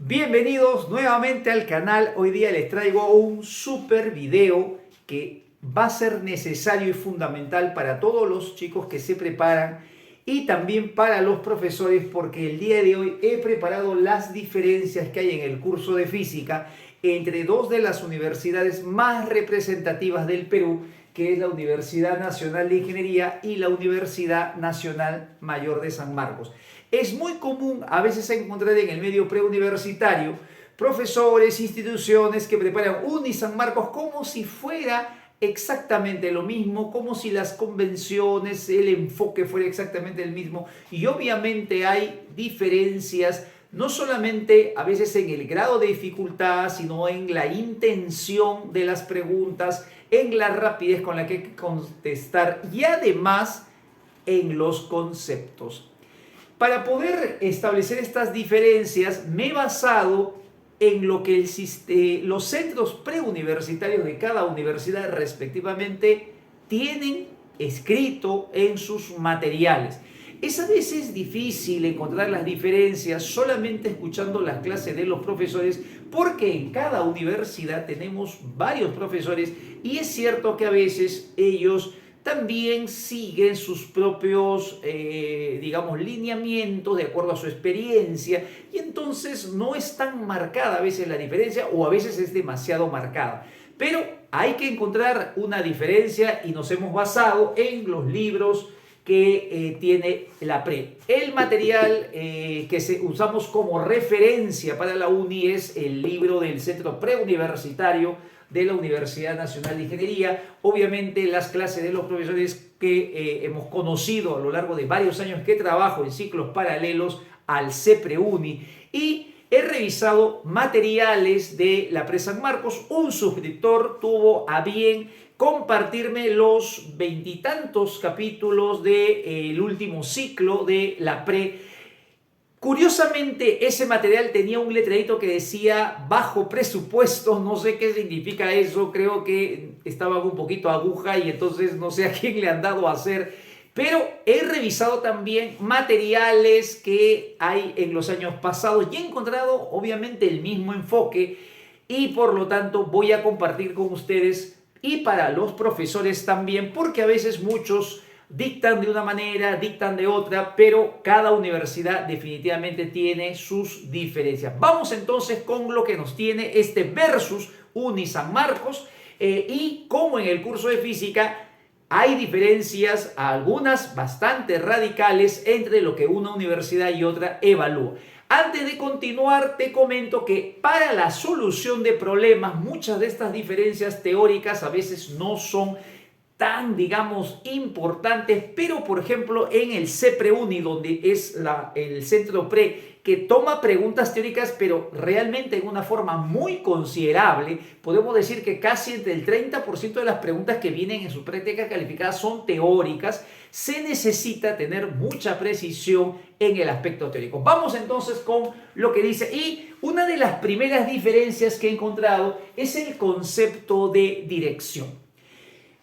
Bienvenidos nuevamente al canal. Hoy día les traigo un super video que va a ser necesario y fundamental para todos los chicos que se preparan y también para los profesores, porque el día de hoy he preparado las diferencias que hay en el curso de física entre dos de las universidades más representativas del Perú, que es la Universidad Nacional de Ingeniería y la Universidad Nacional Mayor de San Marcos. Es muy común a veces encontrar en el medio preuniversitario profesores, instituciones que preparan UNI San Marcos como si fuera exactamente lo mismo, como si las convenciones, el enfoque fuera exactamente el mismo. Y obviamente hay diferencias, no solamente a veces en el grado de dificultad, sino en la intención de las preguntas, en la rapidez con la que hay que contestar y además en los conceptos. Para poder establecer estas diferencias me he basado en lo que los centros preuniversitarios de cada universidad respectivamente tienen escrito en sus materiales. Es a veces difícil encontrar las diferencias solamente escuchando las clases de los profesores, porque en cada universidad tenemos varios profesores y es cierto que a veces ellos también siguen sus propios, digamos, lineamientos de acuerdo a su experiencia, y entonces no es tan marcada a veces la diferencia, o a veces es demasiado marcada. Pero hay que encontrar una diferencia y nos hemos basado en los libros que tiene la PRE. El material que usamos como referencia para la UNI es el libro del Centro Preuniversitario de la Universidad Nacional de Ingeniería. Obviamente las clases de los profesores que hemos conocido a lo largo de varios años que trabajo en ciclos paralelos al CEPREUNI, y he revisado materiales de la PRE San Marcos. Un suscriptor tuvo a bien compartirme los veintitantos capítulos del último ciclo de la PRE. Curiosamente, ese material tenía un letradito que decía bajo presupuesto. No sé qué significa eso, creo que estaba un poquito aguja y entonces no sé a quién le han dado a hacer. Pero he revisado también materiales que hay en los años pasados y he encontrado obviamente el mismo enfoque, y por lo tanto voy a compartir con ustedes y para los profesores también, porque a veces muchos dictan de una manera, dictan de otra, pero cada universidad definitivamente tiene sus diferencias. Vamos entonces con lo que nos tiene este versus UNI San Marcos, y cómo en el curso de física hay diferencias, algunas bastante radicales, entre lo que una universidad y otra evalúa. Antes de continuar, te comento que para la solución de problemas, muchas de estas diferencias teóricas a veces no son tan, digamos, importantes, pero por ejemplo en el CEPREUNI, donde es el centro PRE que toma preguntas teóricas, pero realmente en una forma muy considerable, podemos decir que casi entre el 30% de las preguntas que vienen en su práctica calificada son teóricas. Se necesita tener mucha precisión en el aspecto teórico. Vamos entonces con lo que dice, y una de las primeras diferencias que he encontrado es el concepto de dirección.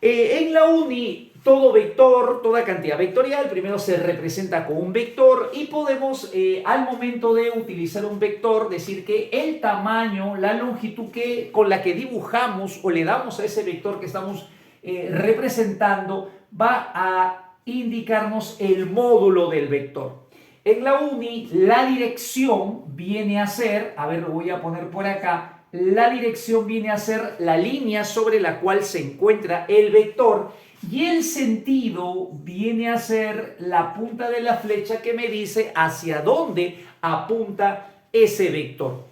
En la UNI, todo vector, toda cantidad vectorial, primero se representa con un vector, y podemos al momento de utilizar un vector decir que el tamaño, la longitud con la que dibujamos o le damos a ese vector que estamos representando va a indicarnos el módulo del vector. En la UNI, la dirección viene a ser, a ver, lo voy a poner por acá, la dirección viene a ser la línea sobre la cual se encuentra el vector, y el sentido viene a ser la punta de la flecha que me dice hacia dónde apunta ese vector.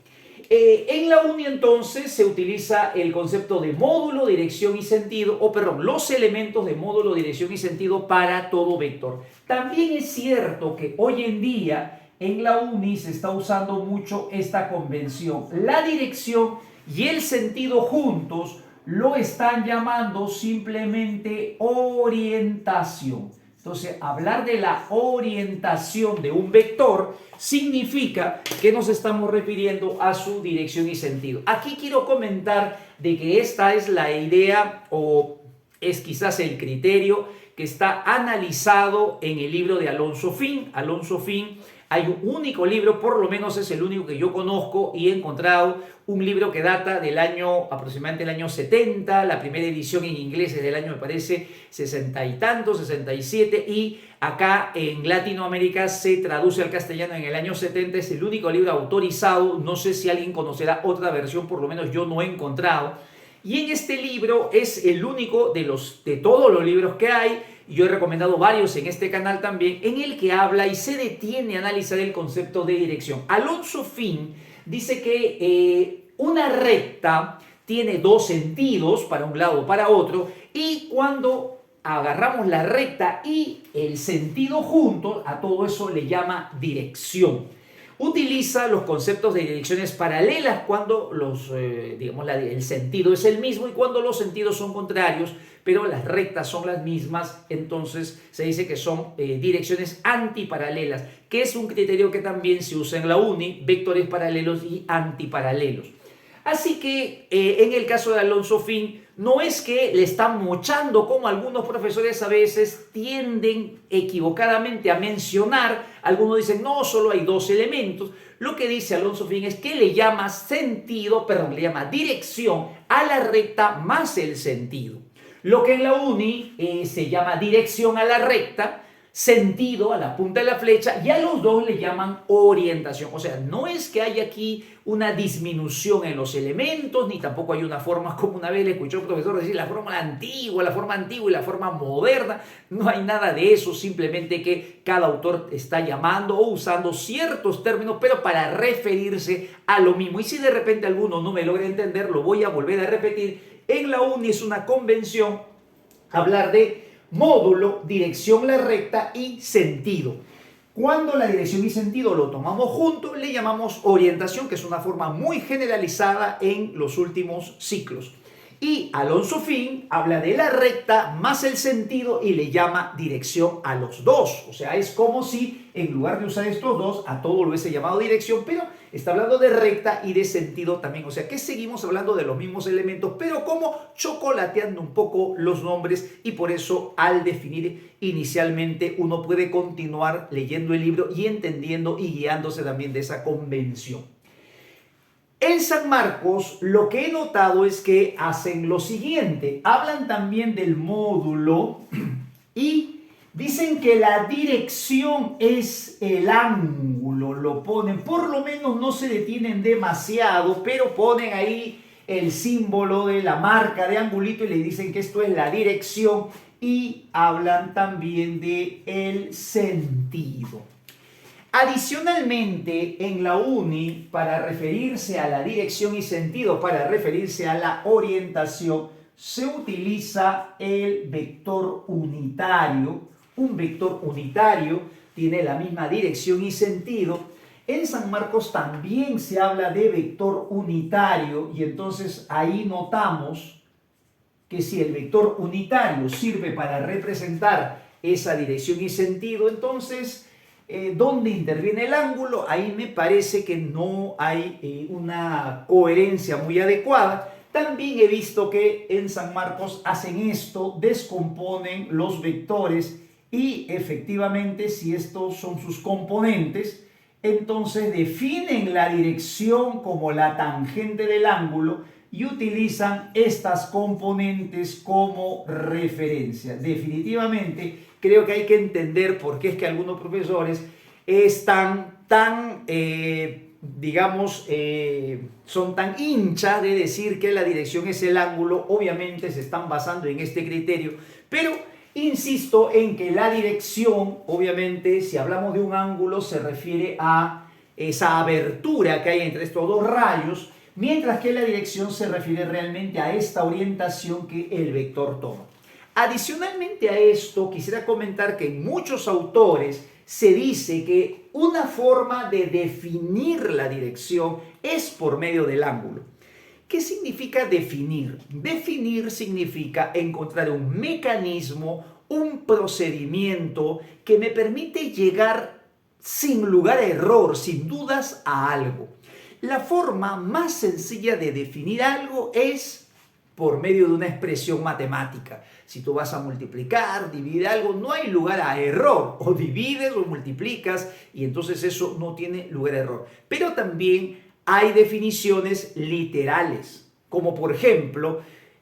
En la UNI entonces se utiliza el concepto de módulo, dirección y sentido, los elementos de módulo, dirección y sentido para todo vector. También es cierto que hoy en día en la UNI se está usando mucho esta convención. La dirección y el sentido juntos lo están llamando simplemente orientación. Entonces, hablar de la orientación de un vector significa que nos estamos refiriendo a su dirección y sentido. Aquí quiero comentar de que esta es la idea, o es quizás el criterio que está analizado en el libro de Alonso Fin. Alonso Fin, hay un único libro, por lo menos es el único que yo conozco y he encontrado, un libro que data del año, aproximadamente el año 70, la primera edición en inglés es del año, me parece, 60 y tanto, 67, y acá en Latinoamérica se traduce al castellano en el año 70, es el único libro autorizado, no sé si alguien conocerá otra versión, por lo menos yo no he encontrado, y en este libro es el único de todos los libros que hay. Yo he recomendado varios en este canal también, en el que habla y se detiene a analizar el concepto de dirección. Alonso Fin dice que una recta tiene dos sentidos, para un lado o para otro, y cuando agarramos la recta y el sentido juntos, a todo eso le llama dirección. Utiliza los conceptos de direcciones paralelas cuando el sentido es el mismo y cuando los sentidos son contrarios, pero las rectas son las mismas, entonces se dice que son direcciones antiparalelas, que es un criterio que también se usa en la uni, vectores paralelos y antiparalelos. Así que en el caso de Alonso Fin, no es que le están mochando como algunos profesores a veces tienden equivocadamente a mencionar. Algunos dicen, no, solo hay dos elementos. Lo que dice Alonso Fin es que le llama le llama dirección a la recta más el sentido. Lo que en la uni se llama dirección a la recta, sentido a la punta de la flecha, y a los dos le llaman orientación. O sea, no es que haya aquí una disminución en los elementos, ni tampoco hay una forma, como una vez le escuché a un profesor decir la forma antigua y la forma moderna. No hay nada de eso, simplemente que cada autor está llamando o usando ciertos términos, pero para referirse a lo mismo. Y si de repente alguno no me logra entender, lo voy a volver a repetir. En la uni es una convención hablar de módulo, dirección la recta y sentido. Cuando la dirección y sentido lo tomamos juntos, le llamamos orientación, que es una forma muy generalizada en los últimos ciclos. Y Alonso Fin habla de la recta más el sentido y le llama dirección a los dos. O sea, es como si en lugar de usar estos dos, a todo lo hubiese llamado dirección, pero está hablando de recta y de sentido también. O sea, que seguimos hablando de los mismos elementos, pero como chocolateando un poco los nombres, y por eso al definir inicialmente uno puede continuar leyendo el libro y entendiendo y guiándose también de esa convención. En San Marcos lo que he notado es que hacen lo siguiente, hablan también del módulo y dicen que la dirección es el ángulo, lo ponen, por lo menos no se detienen demasiado, pero ponen ahí el símbolo de la marca de angulito y le dicen que esto es la dirección y hablan también de el sentido. Adicionalmente, en la uni, para referirse a la dirección y sentido, para referirse a la orientación, se utiliza el vector unitario. Un vector unitario tiene la misma dirección y sentido. En San Marcos también se habla de vector unitario y entonces ahí notamos que si el vector unitario sirve para representar esa dirección y sentido, entonces ¿dónde interviene el ángulo? Ahí me parece que no hay una coherencia muy adecuada. También he visto que en San Marcos hacen esto, descomponen los vectores y efectivamente si estos son sus componentes, entonces definen la dirección como la tangente del ángulo y utilizan estas componentes como referencia. Definitivamente creo que hay que entender por qué es que algunos profesores son tan hinchas de decir que la dirección es el ángulo. Obviamente se están basando en este criterio, pero insisto en que la dirección, obviamente, si hablamos de un ángulo, se refiere a esa abertura que hay entre estos dos rayos, mientras que la dirección se refiere realmente a esta orientación que el vector toma. Adicionalmente a esto, quisiera comentar que en muchos autores se dice que una forma de definir la dirección es por medio del ángulo. ¿Qué significa definir? Definir significa encontrar un mecanismo, un procedimiento que me permite llegar sin lugar a error, sin dudas, a algo. La forma más sencilla de definir algo es por medio de una expresión matemática. Si tú vas a multiplicar, dividir algo, no hay lugar a error. O divides o multiplicas y entonces eso no tiene lugar a error. Pero también hay definiciones literales, como por ejemplo,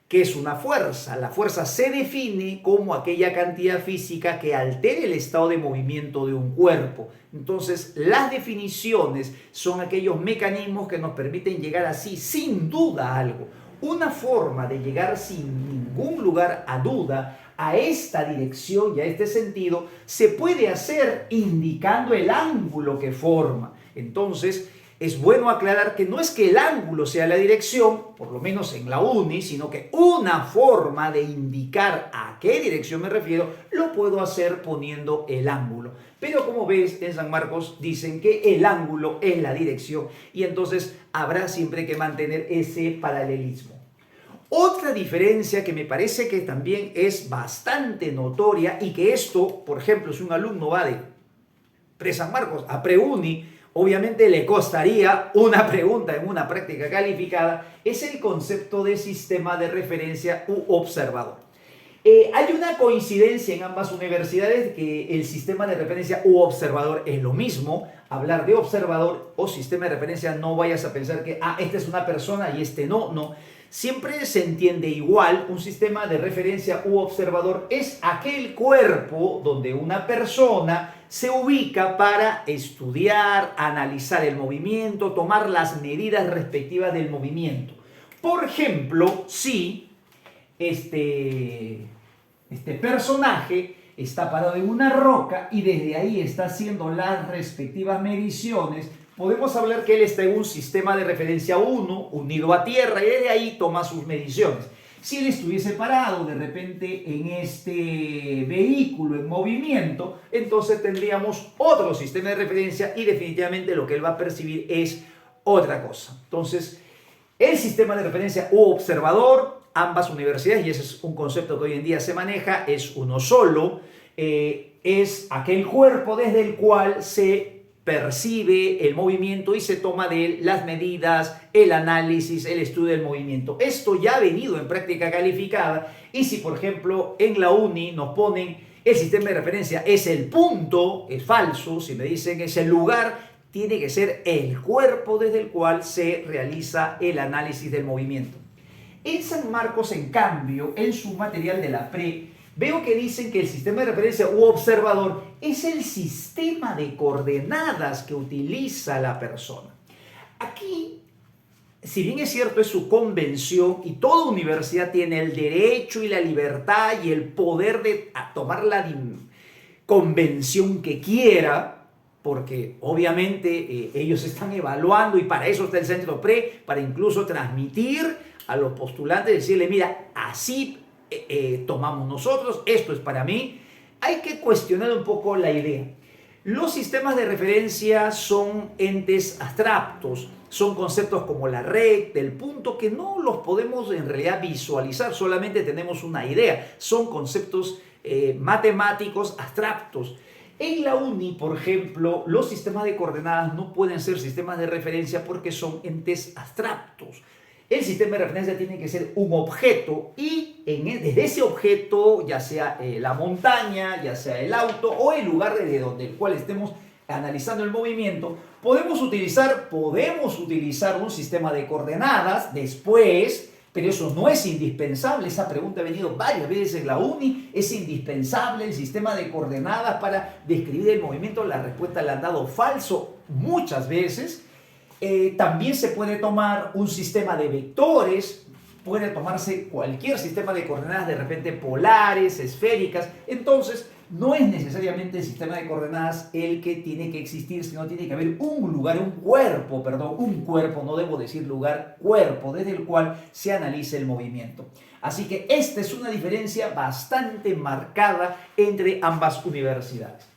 ¿qué es una fuerza? La fuerza se define como aquella cantidad física que altere el estado de movimiento de un cuerpo. Entonces, las definiciones son aquellos mecanismos que nos permiten llegar así, sin duda, a algo. Una forma de llegar sin ningún lugar a duda a esta dirección y a este sentido se puede hacer indicando el ángulo que forma. Entonces, es bueno aclarar que no es que el ángulo sea la dirección, por lo menos en la uni, sino que una forma de indicar a qué dirección me refiero, lo puedo hacer poniendo el ángulo. Pero como ves, en San Marcos dicen que el ángulo es la dirección y entonces habrá siempre que mantener ese paralelismo. Otra diferencia que me parece que también es bastante notoria y que esto, por ejemplo, si un alumno va de pre-San Marcos a pre-uni, obviamente le costaría una pregunta en una práctica calificada, es el concepto de sistema de referencia u observador. Hay una coincidencia en ambas universidades que el sistema de referencia u observador es lo mismo. Hablar de observador o sistema de referencia, no vayas a pensar que esta es una persona y este no. Siempre se entiende igual. Un sistema de referencia u observador es aquel cuerpo donde una persona se ubica para estudiar, analizar el movimiento, tomar las medidas respectivas del movimiento. Por ejemplo, si este personaje está parado en una roca y desde ahí está haciendo las respectivas mediciones, podemos hablar que él está en un sistema de referencia 1 unido a tierra y desde ahí toma sus mediciones. Si él estuviese parado de repente en este vehículo en movimiento, entonces tendríamos otro sistema de referencia y definitivamente lo que él va a percibir es otra cosa. Entonces, el sistema de referencia u observador, ambas universidades, y ese es un concepto que hoy en día se maneja, es uno solo, es aquel cuerpo desde el cual se percibe el movimiento y se toma de él las medidas, el análisis, el estudio del movimiento. Esto ya ha venido en práctica calificada y si por ejemplo en la uni nos ponen el sistema de referencia es el punto, es falso. Si me dicen es el lugar, tiene que ser el cuerpo desde el cual se realiza el análisis del movimiento. En San Marcos, en cambio, en su material de la pre, veo que dicen que el sistema de referencia u observador es el sistema de coordenadas que utiliza la persona. Aquí, si bien es cierto, es su convención y toda universidad tiene el derecho y la libertad y el poder de tomar la convención que quiera, porque obviamente ellos están evaluando y para eso está el centro pre, para incluso transmitir a los postulantes, decirle, mira, así tomamos nosotros, esto es para mí. Hay que cuestionar un poco la idea. Los sistemas de referencia son entes abstractos, son conceptos como la recta, el punto, que no los podemos en realidad visualizar, solamente tenemos una idea, son conceptos matemáticos abstractos. En la uni, por ejemplo, los sistemas de coordenadas no pueden ser sistemas de referencia porque son entes abstractos. El sistema de referencia tiene que ser un objeto y desde ese objeto, ya sea la montaña, ya sea el auto o el lugar desde donde el cual estemos analizando el movimiento, podemos utilizar un sistema de coordenadas después, pero eso no es indispensable. Esa pregunta ha venido varias veces en la uni. ¿Es indispensable el sistema de coordenadas para describir el movimiento? La respuesta la han dado falso muchas veces. También se puede tomar un sistema de vectores, puede tomarse cualquier sistema de coordenadas, de repente polares, esféricas. Entonces, no es necesariamente el sistema de coordenadas el que tiene que existir, sino tiene que haber un cuerpo, no debo decir lugar, cuerpo, desde el cual se analiza el movimiento. Así que esta es una diferencia bastante marcada entre ambas universidades.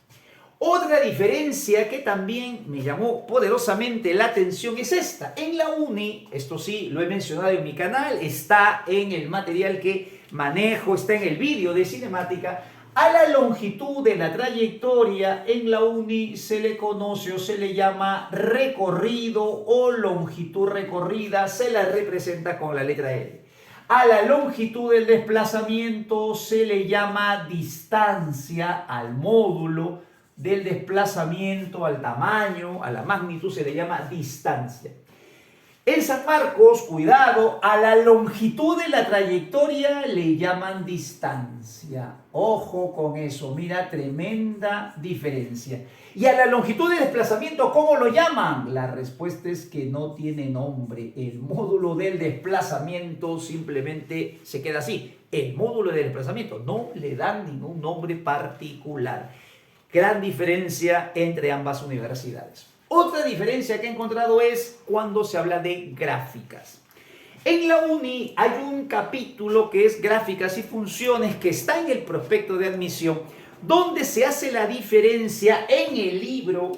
Otra diferencia que también me llamó poderosamente la atención es esta. En la uni, esto sí, lo he mencionado en mi canal, está en el material que manejo, está en el vídeo de cinemática. A la longitud de la trayectoria en la uni se le conoce o se le llama recorrido o longitud recorrida, se la representa con la letra L. A la longitud del desplazamiento se le llama distancia, al módulo del desplazamiento, al tamaño, a la magnitud se le llama distancia. En San Marcos, cuidado, a la longitud de la trayectoria le llaman distancia. Ojo con eso, mira, tremenda diferencia. Y a la longitud de desplazamiento, ¿cómo lo llaman? La respuesta es que no tiene nombre. El módulo del desplazamiento simplemente se queda así. El módulo del desplazamiento, no le dan ningún nombre particular. Gran diferencia entre ambas universidades. Otra diferencia que he encontrado es cuando se habla de gráficas. En la UNI hay un capítulo que es gráficas y funciones que está en el prospecto de admisión, donde se hace la diferencia en el libro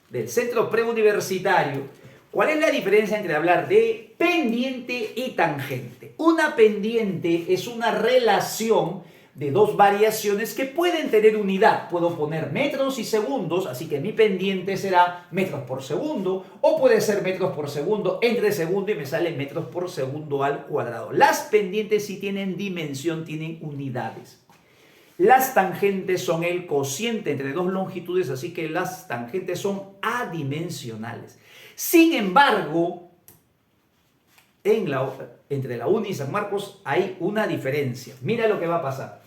del centro preuniversitario. ¿Cuál es la diferencia entre hablar de pendiente y tangente? Una pendiente es una relación de dos variaciones que pueden tener unidad. Puedo poner metros y segundos, así que mi pendiente será metros por segundo, o puede ser metros por segundo entre segundo y me sale metros por segundo al cuadrado. Las pendientes sí tienen dimensión, tienen unidades. Las tangentes son el cociente entre dos longitudes, así que las tangentes son adimensionales. Sin embargo, entre la UNI y San Marcos hay una diferencia. Mira lo que va a pasar.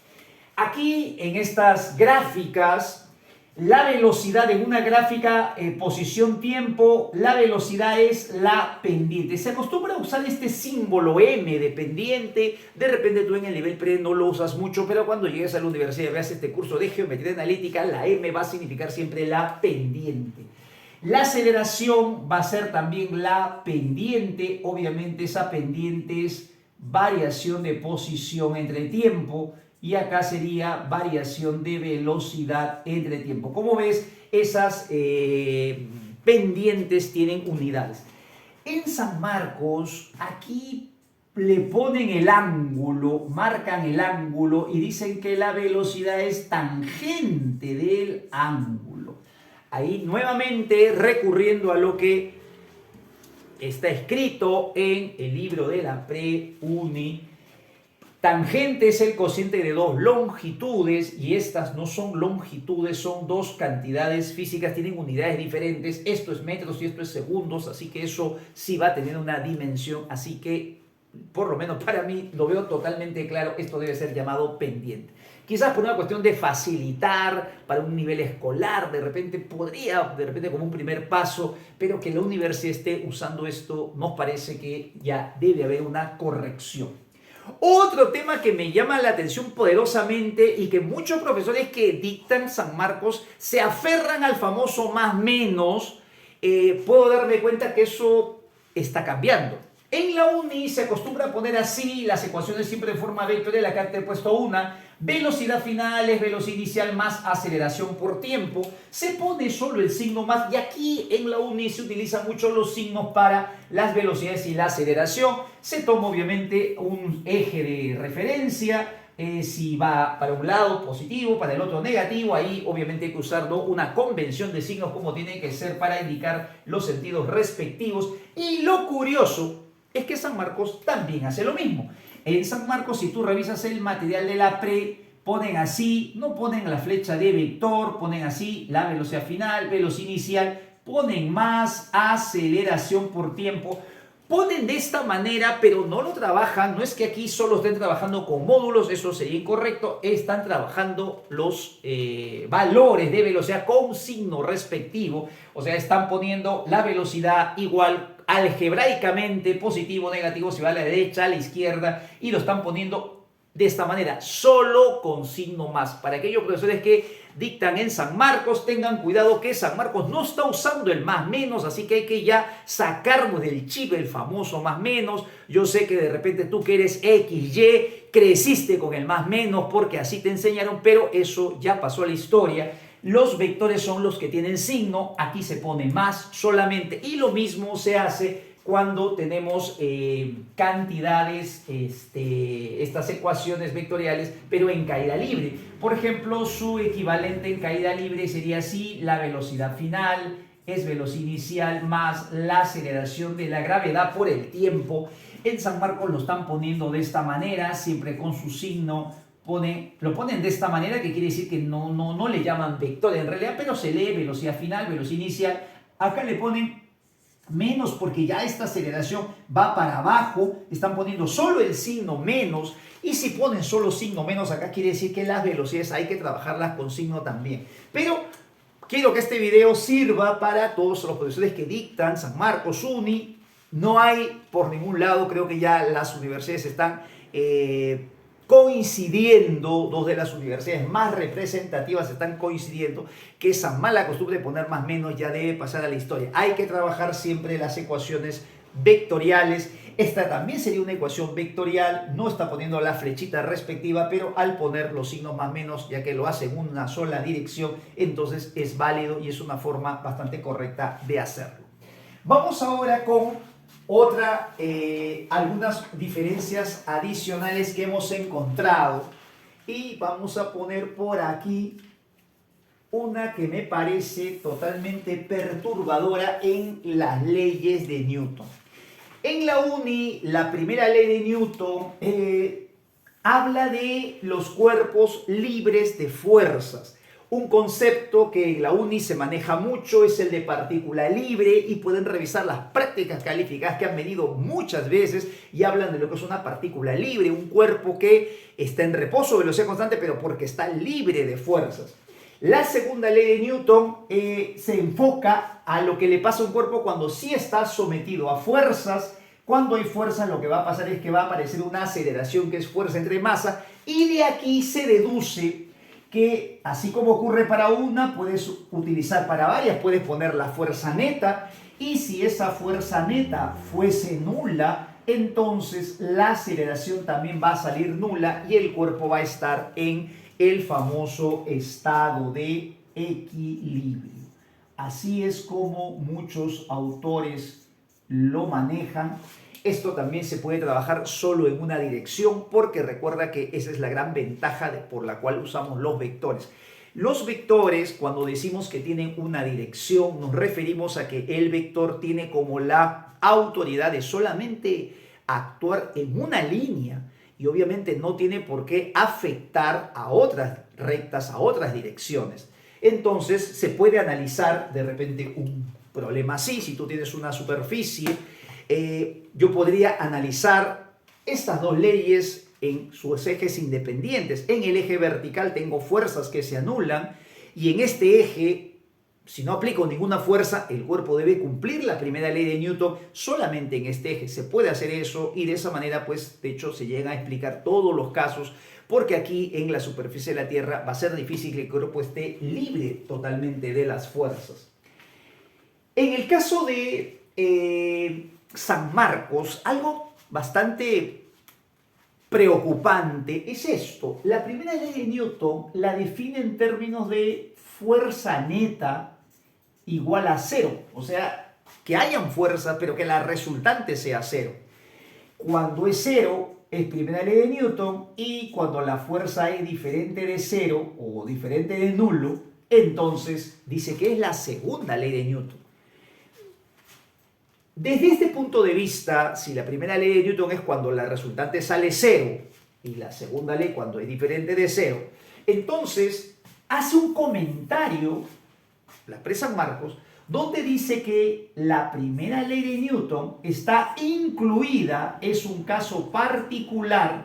Aquí en estas gráficas, la velocidad en una gráfica posición-tiempo, la velocidad es la pendiente. Se acostumbra a usar este símbolo M de pendiente. De repente tú en el nivel pre no lo usas mucho, pero cuando llegues a la universidad y veas este curso de geometría analítica, la M va a significar siempre la pendiente. La aceleración va a ser también la pendiente. Obviamente esa pendiente es variación de posición entre tiempo. Y acá sería variación de velocidad entre tiempo. Como ves, esas pendientes tienen unidades. En San Marcos, aquí le ponen el ángulo, marcan el ángulo y dicen que la velocidad es tangente del ángulo. Ahí nuevamente recurriendo a lo que está escrito en el libro de la pre-uni. Tangente es el cociente de dos longitudes y estas no son longitudes, son dos cantidades físicas, tienen unidades diferentes. Esto es metros y esto es segundos, así que eso sí va a tener una dimensión. Así que, por lo menos para mí, lo veo totalmente claro, esto debe ser llamado pendiente. Quizás por una cuestión de facilitar para un nivel escolar, de repente como un primer paso, pero que la universidad esté usando esto, nos parece que ya debe haber una corrección. Otro tema que me llama la atención poderosamente y que muchos profesores que dictan San Marcos se aferran al famoso más menos, puedo darme cuenta que eso está cambiando. En la UNI se acostumbra a poner así las ecuaciones siempre en forma vectorial. Acá te he puesto una. Velocidad final es velocidad inicial más aceleración por tiempo. Se pone solo el signo más y aquí en la UNI se utilizan mucho los signos para las velocidades y la aceleración. Se toma obviamente un eje de referencia. Si va para un lado positivo, para el otro negativo, ahí obviamente hay que usar una convención de signos como tiene que ser para indicar los sentidos respectivos. Y lo curioso es que San Marcos también hace lo mismo. En San Marcos, si tú revisas el material de la pre, ponen así, no ponen la flecha de vector, ponen así la velocidad final, velocidad inicial, ponen más aceleración por tiempo. Ponen de esta manera, pero no lo trabajan, no es que aquí solo estén trabajando con módulos, eso sería incorrecto, están trabajando los valores de velocidad con signo respectivo, o sea, están poniendo la velocidad igual algebraicamente, positivo, negativo, si va a la derecha, a la izquierda, y lo están poniendo de esta manera, solo con signo más. Para aquellos profesores que dictan en San Marcos, tengan cuidado que San Marcos no está usando el más menos, así que hay que ya sacarnos del chip el famoso más menos. Yo sé que de repente tú que eres XY, creciste con el más menos porque así te enseñaron, pero eso ya pasó a la historia. Los vectores son los que tienen signo, aquí se pone más solamente, y lo mismo se hace cuando tenemos cantidades, estas ecuaciones vectoriales, pero en caída libre. Por ejemplo, su equivalente en caída libre sería así: la velocidad final es velocidad inicial más la aceleración de la gravedad por el tiempo. En San Marcos lo están poniendo de esta manera, siempre con su signo. Lo ponen de esta manera, que quiere decir que no le llaman vector en realidad, pero se lee velocidad final, velocidad inicial. Acá le ponen menos porque ya esta aceleración va para abajo, están poniendo solo el signo menos, y si ponen solo signo menos acá quiere decir que las velocidades hay que trabajarlas con signo también. Pero quiero que este video sirva para todos los profesores que dictan San Marcos, Uni. No hay por ningún lado, creo que ya las universidades están coincidiendo, dos de las universidades más representativas están coincidiendo que esa mala costumbre de poner más menos ya debe pasar a la historia. Hay que trabajar siempre las ecuaciones vectoriales. Esta también sería una ecuación vectorial, no está poniendo la flechita respectiva, pero al poner los signos más menos, ya que lo hace en una sola dirección, entonces es válido y es una forma bastante correcta de hacerlo. Vamos ahora con algunas diferencias adicionales que hemos encontrado, y vamos a poner por aquí una que me parece totalmente perturbadora en las leyes de Newton. En la Uni, la primera ley de Newton habla de los cuerpos libres de fuerzas. Un concepto que en la Uni se maneja mucho es el de partícula libre, y pueden revisar las prácticas calificadas que han venido muchas veces y hablan de lo que es una partícula libre, un cuerpo que está en reposo, velocidad constante, pero porque está libre de fuerzas. La segunda ley de Newton se enfoca a lo que le pasa a un cuerpo cuando sí está sometido a fuerzas. Cuando hay fuerzas, lo que va a pasar es que va a aparecer una aceleración, que es fuerza entre masa, y de aquí se deduce que así como ocurre para una, puedes utilizar para varias. Puedes poner la fuerza neta, y si esa fuerza neta fuese nula, entonces la aceleración también va a salir nula y el cuerpo va a estar en el famoso estado de equilibrio. Así es como muchos autores lo manejan. Esto también se puede trabajar solo en una dirección, porque recuerda que esa es la gran ventaja por la cual usamos los vectores. Los vectores, cuando decimos que tienen una dirección, nos referimos a que el vector tiene como la autoridad de solamente actuar en una línea, y obviamente no tiene por qué afectar a otras rectas, a otras direcciones. Entonces se puede analizar de repente un problema así. Si tú tienes una superficie, yo podría analizar estas dos leyes en sus ejes independientes. En el eje vertical tengo fuerzas que se anulan, y en este eje, si no aplico ninguna fuerza, el cuerpo debe cumplir la primera ley de Newton solamente en este eje. Se puede hacer eso, y de esa manera, pues, de hecho, se llega a explicar todos los casos, porque aquí en la superficie de la Tierra va a ser difícil que el cuerpo esté libre totalmente de las fuerzas. En el caso de San Marcos, algo bastante preocupante es esto. La primera ley de Newton la define en términos de fuerza neta igual a cero. O sea, que hayan fuerzas, pero que la resultante sea cero. Cuando es cero, es primera ley de Newton, y cuando la fuerza es diferente de cero o diferente de nulo, entonces dice que es la segunda ley de Newton. Desde este punto de vista, si la primera ley de Newton es cuando la resultante sale cero y la segunda ley cuando es diferente de cero, entonces hace un comentario, la presa San Marcos, donde dice que la primera ley de Newton está incluida, es un caso particular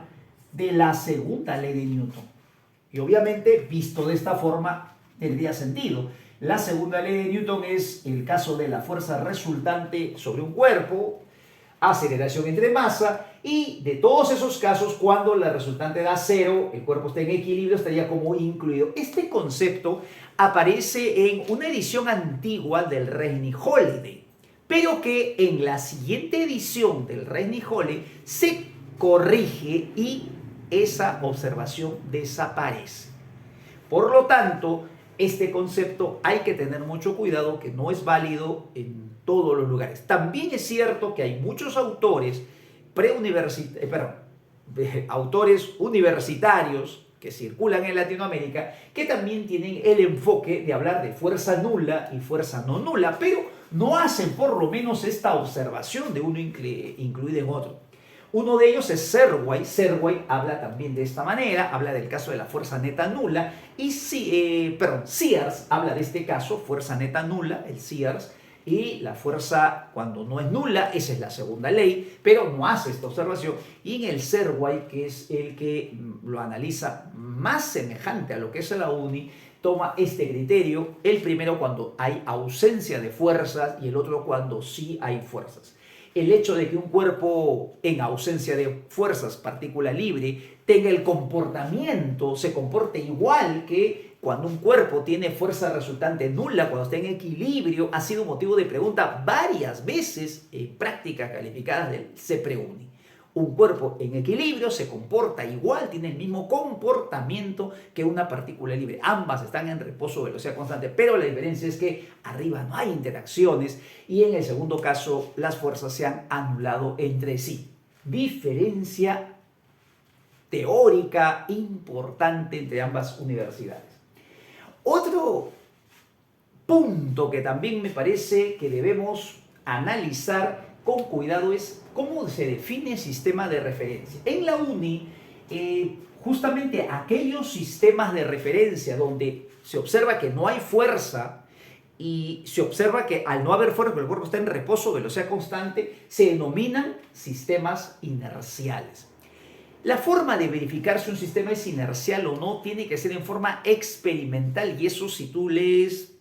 de la segunda ley de Newton. Y obviamente, visto de esta forma, tendría sentido. La segunda ley de Newton es el caso de la fuerza resultante sobre un cuerpo, aceleración entre masa, y de todos esos casos, cuando la resultante da cero, el cuerpo está en equilibrio, estaría como incluido. Este concepto aparece en una edición antigua del Regni Holiday, pero que en la siguiente edición del Regni Holiday se corrige y esa observación desaparece. Por lo tanto, este concepto hay que tener mucho cuidado, que no es válido en todos los lugares. También es cierto que hay muchos autores autores universitarios que circulan en Latinoamérica que también tienen el enfoque de hablar de fuerza nula y fuerza no nula, pero no hacen por lo menos esta observación de uno incluido en otro. Uno de ellos es Serway. Serway habla también de esta manera, habla del caso de la fuerza neta nula, y Sears habla de este caso, fuerza neta nula, el Sears, y la fuerza cuando no es nula, esa es la segunda ley, pero no hace esta observación. Y en el Serway, que es el que lo analiza más semejante a lo que es la UNI, toma este criterio, el primero cuando hay ausencia de fuerzas y el otro cuando sí hay fuerzas. El hecho de que un cuerpo en ausencia de fuerzas, partícula libre, tenga el comportamiento, se comporte igual que cuando un cuerpo tiene fuerza resultante nula, cuando está en equilibrio, ha sido motivo de pregunta varias veces en prácticas calificadas del CEPREUNI. Un cuerpo en equilibrio se comporta igual, tiene el mismo comportamiento que una partícula libre. Ambas están en reposo, velocidad constante, pero la diferencia es que arriba no hay interacciones y en el segundo caso las fuerzas se han anulado entre sí. Diferencia teórica importante entre ambas universidades. Otro punto que también me parece que debemos analizar con cuidado es cómo se define sistema de referencia. En la UNI, justamente aquellos sistemas de referencia donde se observa que no hay fuerza y se observa que al no haber fuerza, pero el cuerpo está en reposo, velocidad constante, se denominan sistemas inerciales. La forma de verificar si un sistema es inercial o no tiene que ser en forma experimental, y eso, si tú lees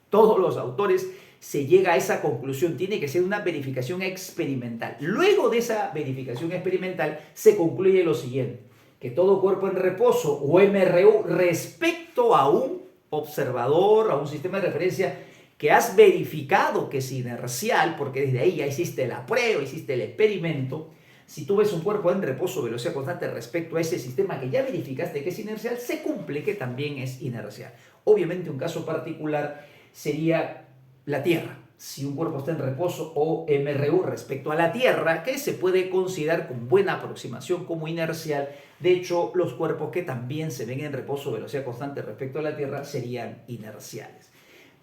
todos los autores, se llega a esa conclusión. Tiene que ser una verificación experimental. Luego de esa verificación experimental se concluye lo siguiente: que todo cuerpo en reposo o MRU respecto a un observador, a un sistema de referencia que has verificado que es inercial, porque desde ahí ya hiciste la prueba, hiciste el experimento. Si tú ves un cuerpo en reposo, velocidad constante respecto a ese sistema que ya verificaste que es inercial, se cumple que también es inercial. Obviamente un caso particular sería la Tierra. Si un cuerpo está en reposo o MRU respecto a la Tierra, que se puede considerar con buena aproximación como inercial. De hecho, los cuerpos que también se ven en reposo, velocidad constante respecto a la Tierra, serían inerciales.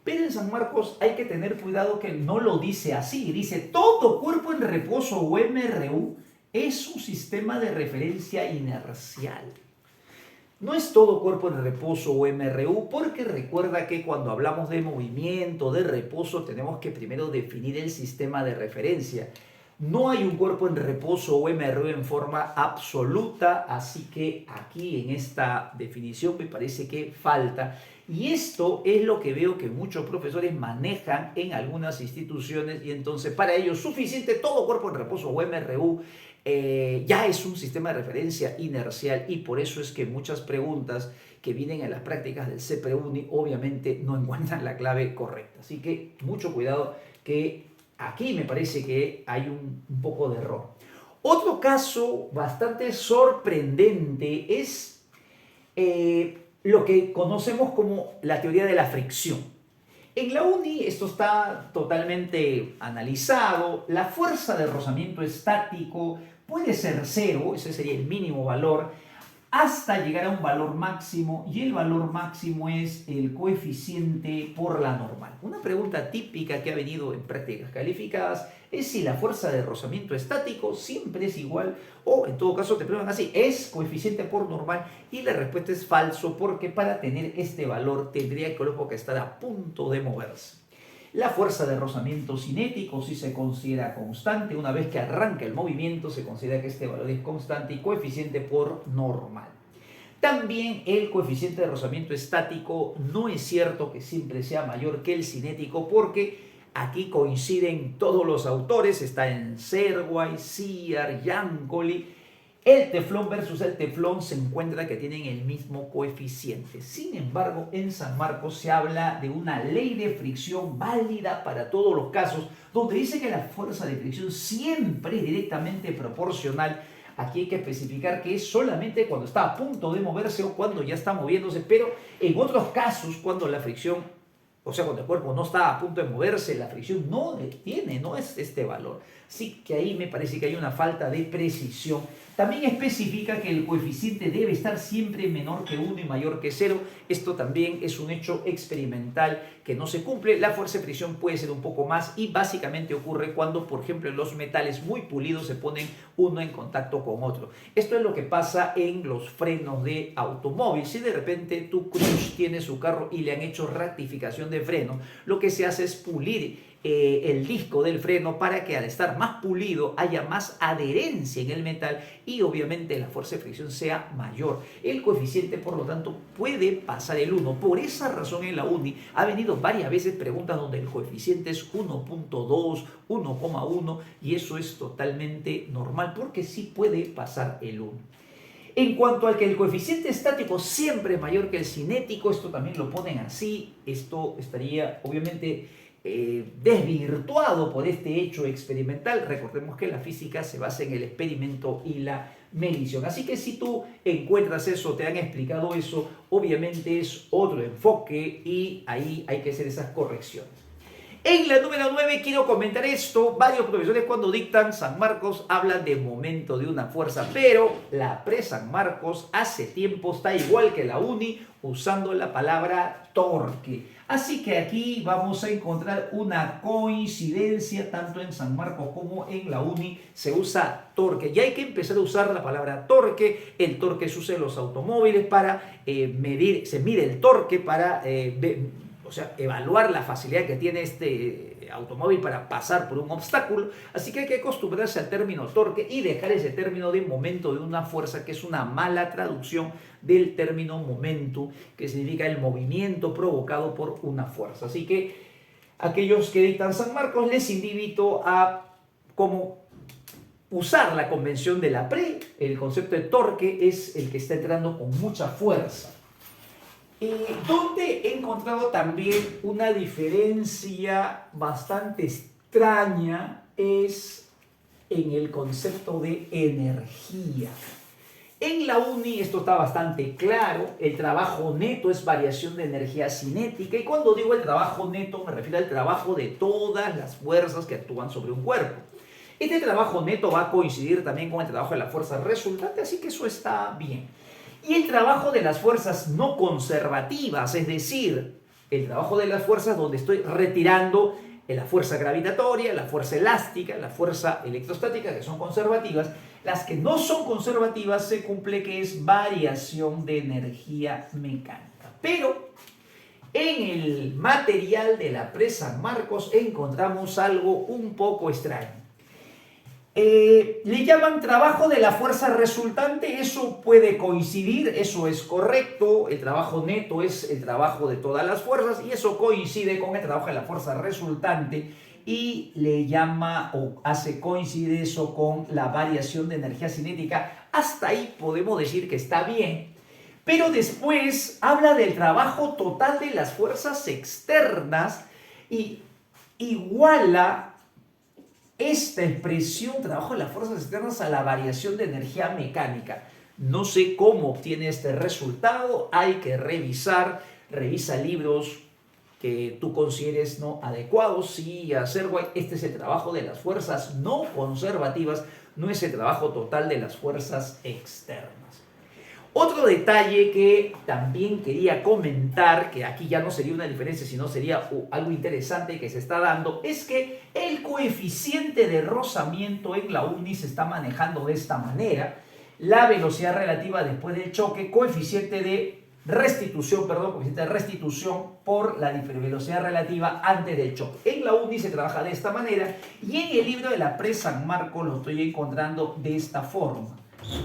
Pero en San Marcos hay que tener cuidado que no lo dice así. Dice: todo cuerpo en reposo o MRU es un sistema de referencia inercial. No es todo cuerpo en reposo o MRU, porque recuerda que cuando hablamos de movimiento, de reposo, tenemos que primero definir el sistema de referencia. No hay un cuerpo en reposo o MRU en forma absoluta, así que aquí en esta definición me parece que falta. Y esto es lo que veo que muchos profesores manejan en algunas instituciones, y entonces para ellos suficiente todo cuerpo en reposo o MRU ya es un sistema de referencia inercial, y por eso es que muchas preguntas que vienen en las prácticas del CEPREUNI obviamente no encuentran la clave correcta. Así que mucho cuidado, que aquí me parece que hay un poco de error. Otro caso bastante sorprendente es lo que conocemos como la teoría de la fricción. En la UNI esto está totalmente analizado. La fuerza de rozamiento estático puede ser cero, ese sería el mínimo valor, hasta llegar a un valor máximo, y el valor máximo es el coeficiente por la normal. Una pregunta típica que ha venido en prácticas calificadas es si la fuerza de rozamiento estático siempre es igual, o en todo caso te preguntan así: ¿es coeficiente por normal? Y la respuesta es falso, porque para tener este valor tendría el cuerpo que estar a punto de moverse. La fuerza de rozamiento cinético sí se considera constante. Una vez que arranca el movimiento, se considera que este valor es constante y coeficiente por normal. También el coeficiente de rozamiento estático no es cierto que siempre sea mayor que el cinético, porque aquí coinciden todos los autores. Está en Serway, Sears, Yancoli. El teflón versus el teflón se encuentra que tienen el mismo coeficiente. Sin embargo, en San Marcos se habla de una ley de fricción válida para todos los casos, donde dice que la fuerza de fricción siempre es directamente proporcional. Aquí hay que especificar que es solamente cuando está a punto de moverse o cuando ya está moviéndose, pero en otros casos, cuando la fricción, o sea, cuando el cuerpo no está a punto de moverse, la fricción no es este valor. Así que ahí me parece que hay una falta de precisión También especifica que el coeficiente debe estar siempre menor que 1 y mayor que 0. Esto también es un hecho experimental que no se cumple. La fuerza de fricción puede ser un poco más y básicamente ocurre cuando, por ejemplo, los metales muy pulidos se ponen uno en contacto con otro. Esto es lo que pasa en los frenos de automóvil. Si de repente tu Crush tiene su carro y le han hecho rectificación de freno, lo que se hace es pulir el disco del freno para que al estar más pulido haya más adherencia en el metal y obviamente la fuerza de fricción sea mayor. El coeficiente, por lo tanto, puede pasar el 1. Por esa razón en la uni ha venido varias veces preguntas donde el coeficiente es 1.2, 1,1 y eso es totalmente normal porque sí puede pasar el 1. En cuanto al que el coeficiente estático siempre es mayor que el cinético, esto también lo ponen así, esto estaría obviamente desvirtuado por este hecho experimental. Recordemos que la física se basa en el experimento y la medición. Así que si tú encuentras eso, te han explicado eso, obviamente es otro enfoque y ahí hay que hacer esas correcciones. En la número 9 quiero comentar esto. Varios profesores cuando dictan San Marcos hablan de momento de una fuerza, pero la pre-San Marcos hace tiempo está igual que la uni usando la palabra torque. Así que aquí vamos a encontrar una coincidencia tanto en San Marcos como en la uni se usa torque. Y hay que empezar a usar la palabra torque. El torque se usa en los automóviles para medir, se mide el torque para evaluar la facilidad que tiene este automóvil para pasar por un obstáculo. Así que hay que acostumbrarse al término torque y dejar ese término de momento de una fuerza, que es una mala traducción del término momento, que significa el movimiento provocado por una fuerza. Así que aquellos que dictan San Marcos les invito a cómo usar la convención de la pre. El concepto de torque es el que está entrando con mucha fuerza. Donde he encontrado también una diferencia bastante extraña es en el concepto de energía. En la uni esto está bastante claro, el trabajo neto es variación de energía cinética y cuando digo el trabajo neto me refiero al trabajo de todas las fuerzas que actúan sobre un cuerpo. Este trabajo neto va a coincidir también con el trabajo de la fuerza resultante, así que eso está bien. Y el trabajo de las fuerzas no conservativas, es decir, el trabajo de las fuerzas donde estoy retirando la fuerza gravitatoria, la fuerza elástica, la fuerza electrostática, que son conservativas. Las que no son conservativas se cumple que es variación de energía mecánica. Pero en el material de la pre-San Marcos encontramos algo un poco extraño. Le llaman trabajo de la fuerza resultante, eso puede coincidir, eso es correcto, el trabajo neto es el trabajo de todas las fuerzas y eso coincide con el trabajo de la fuerza resultante y le llama o hace coincidir eso con la variación de energía cinética. Hasta ahí podemos decir que está bien, pero después habla del trabajo total de las fuerzas externas y iguala esta expresión trabajo de las fuerzas externas a la variación de energía mecánica. No sé cómo obtiene este resultado, hay que revisa libros que tú consideres no adecuados. Sí, hacer este es el trabajo de las fuerzas no conservativas, no es el trabajo total de las fuerzas externas. Otro detalle que también quería comentar, que aquí ya no sería una diferencia, sino sería algo interesante que se está dando, es que el coeficiente de rozamiento en la uni se está manejando de esta manera. La velocidad relativa después del choque, coeficiente de restitución por la velocidad relativa antes del choque. En la uni se trabaja de esta manera y en el libro de la pre-San Marcos lo estoy encontrando de esta forma.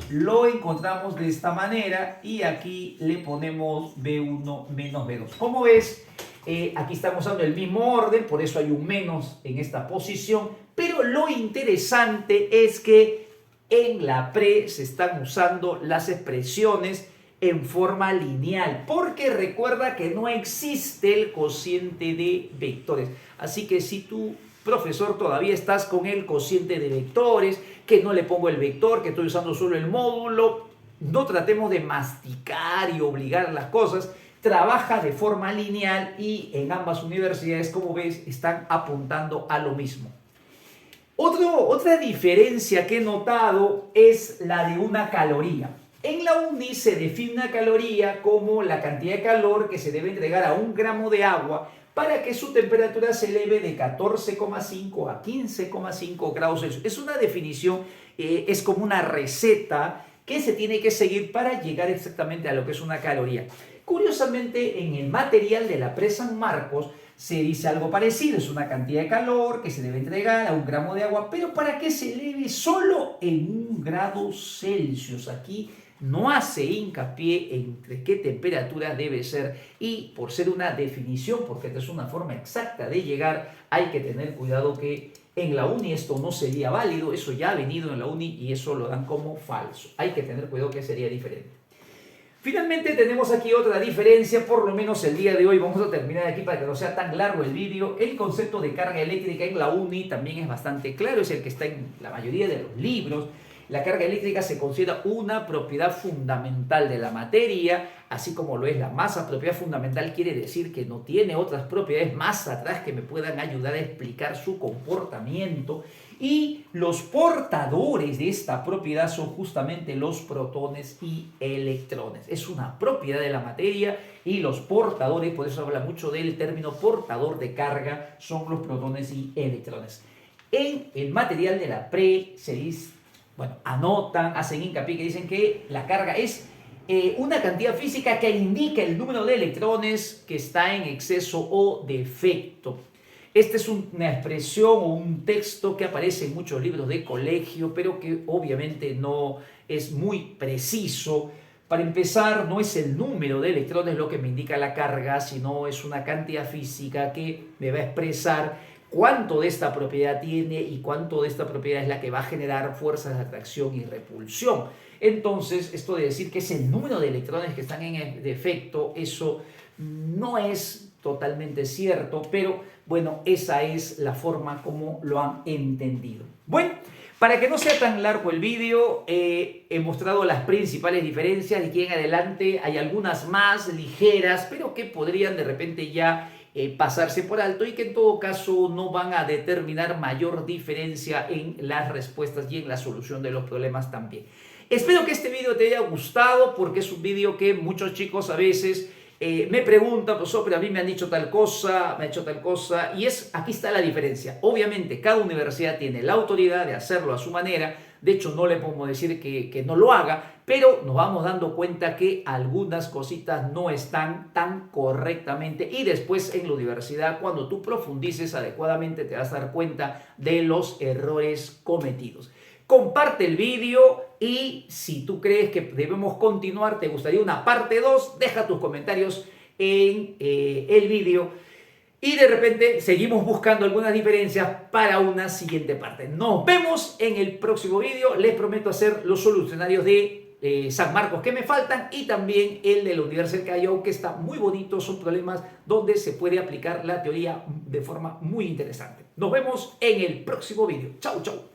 Lo encontramos de esta manera y aquí le ponemos B1 menos B2. Como ves, aquí estamos usando el mismo orden, por eso hay un menos en esta posición, pero lo interesante es que en la pre se están usando las expresiones en forma lineal, porque recuerda que no existe el cociente de vectores. Así que si tú, profesor, todavía estás con el cociente de vectores, que no le pongo el vector, que estoy usando solo el módulo, no tratemos de masticar y obligar las cosas. Trabaja de forma lineal y en ambas universidades, como ves, están apuntando a lo mismo. Otra diferencia que he notado es la de una caloría. En la UNI se define una caloría como la cantidad de calor que se debe entregar a 1 gramo de agua para que su temperatura se eleve de 14,5 a 15,5 grados Celsius. Es una definición, es como una receta que se tiene que seguir para llegar exactamente a lo que es una caloría. Curiosamente, en el material de la Pre San Marcos se dice algo parecido, es una cantidad de calor que se debe entregar a 1 gramo de agua, pero para que se eleve solo en 1 grado Celsius. Aquí no hace hincapié entre qué temperatura debe ser y por ser una definición, porque esta es una forma exacta de llegar, hay que tener cuidado que en la UNI esto no sería válido, eso ya ha venido en la UNI y eso lo dan como falso. Hay que tener cuidado que sería diferente. Finalmente tenemos aquí otra diferencia, por lo menos el día de hoy vamos a terminar aquí para que no sea tan largo el vídeo. El concepto de carga eléctrica en la UNI también es bastante claro, es el que está en la mayoría de los libros. La carga eléctrica se considera una propiedad fundamental de la materia, así como lo es la masa. Propiedad fundamental quiere decir que no tiene otras propiedades más atrás que me puedan ayudar a explicar su comportamiento. Y los portadores de esta propiedad son justamente los protones y electrones. Es una propiedad de la materia y los portadores, por eso habla mucho del término portador de carga, son los protones y electrones. En el material de la Pre se dice, anotan, hacen hincapié que dicen que la carga es una cantidad física que indica el número de electrones que está en exceso o defecto. Esta es una expresión o un texto que aparece en muchos libros de colegio, pero que obviamente no es muy preciso. Para empezar, no es el número de electrones lo que me indica la carga, sino es una cantidad física que me va a expresar cuánto de esta propiedad tiene y cuánto de esta propiedad es la que va a generar fuerzas de atracción y repulsión. Entonces, esto de decir que es el número de electrones que están en defecto, eso no es totalmente cierto, pero bueno, esa es la forma como lo han entendido. Bueno, para que no sea tan largo el vídeo, he mostrado las principales diferencias. De aquí en adelante hay algunas más ligeras, pero que podrían de repente ya pasarse por alto y que en todo caso no van a determinar mayor diferencia en las respuestas y en la solución de los problemas también. Espero que este vídeo te haya gustado porque es un vídeo que muchos chicos a veces me preguntan, profesor, pero a mí me han dicho tal cosa, me ha hecho tal cosa, y aquí está la diferencia. Obviamente, cada universidad tiene la autoridad de hacerlo a su manera. De hecho, no le podemos decir que no lo haga, pero nos vamos dando cuenta que algunas cositas no están tan correctamente y después en la universidad, cuando tú profundices adecuadamente, te vas a dar cuenta de los errores cometidos. Comparte el vídeo y si tú crees que debemos continuar, te gustaría una parte 2, deja tus comentarios en el vídeo y de repente seguimos buscando algunas diferencias para una siguiente parte. Nos vemos en el próximo vídeo. Les prometo hacer los solucionarios de San Marcos que me faltan y también el de la Universidad del Callao, que está muy bonito. Son problemas donde se puede aplicar la teoría de forma muy interesante. Nos vemos en el próximo vídeo. Chau, chau.